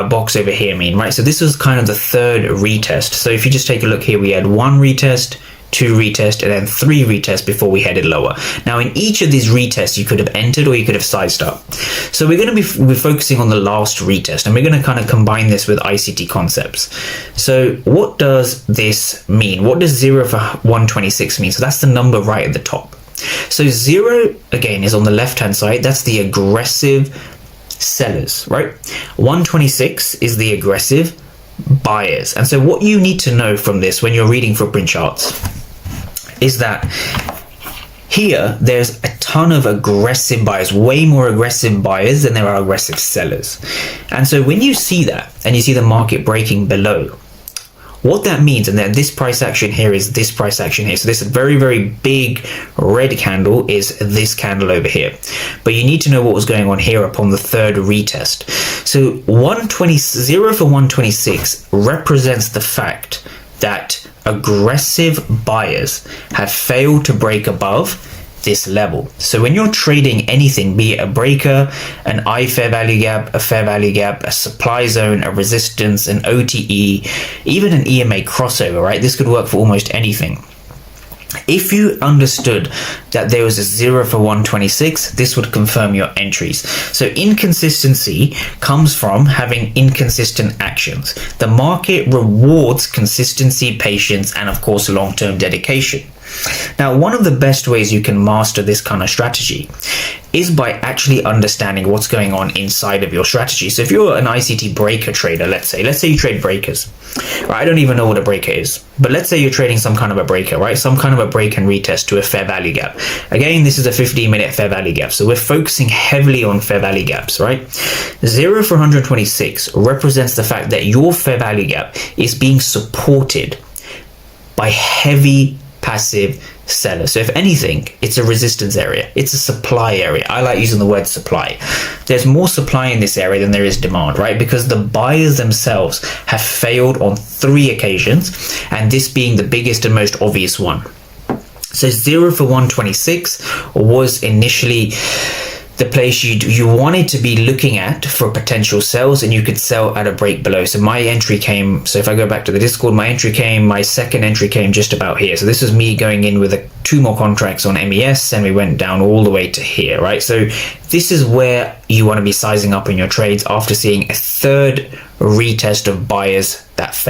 box over here mean, right? So this was kind of the third retest. So if you just take a look here, we had 1 retest, 2 retest, and then 3 retests before we headed lower. Now in each of these retests you could have entered or you could have sized up. So we're focusing on the last retest, and we're going to kind of combine this with ICT concepts. So what does this mean? What does 0 for 126 mean? So that's the number right at the top. So 0 again is on the left hand side. That's the aggressive sellers, right? 126 is the aggressive buyers. And so what you need to know from this when you're reading footprint charts is that here there's a ton of aggressive buyers, way more aggressive buyers than there are aggressive sellers. And so when you see that and you see the market breaking below, what that means, and then this price action here is this price action here. So this very, very big red candle is this candle over here. But you need to know what was going on here upon the third retest. So 0 for 126 represents the fact that aggressive buyers have failed to break above this level. So when you're trading anything, be it a breaker, an I fair value gap, a fair value gap, a supply zone, a resistance, an OTE, even an EMA crossover, right? This could work for almost anything. If you understood that there was a 0 for 126, this would confirm your entries. So inconsistency comes from having inconsistent actions. The market rewards consistency, patience, and of course long-term dedication. Now, one of the best ways you can master this kind of strategy is by actually understanding what's going on inside of your strategy. So if you're an ICT breaker trader, let's say you trade breakers, right? I don't even know what a breaker is, but let's say you're trading some kind of a breaker, right? Some kind of a break and retest to a fair value gap. Again, this is a 15-minute fair value gap. So we're focusing heavily on fair value gaps, right? 0 for 126 represents the fact that your fair value gap is being supported by heavy passive seller. So if anything, it's a resistance area, it's a supply area. I like using the word supply. There's more supply in this area than there is demand, right? Because the buyers themselves have failed on 3 occasions, and this being the biggest and most obvious one. So 0 for 126 was initially the place you wanted to be looking at for potential sells, and you could sell at a break below. So my entry came, so if I go back to the Discord, my second entry came just about here. So this was me going in with 2 more contracts on MES, and we went down all the way to here, right? So this is where you want to be sizing up in your trades after seeing a third retest of buyers that failed.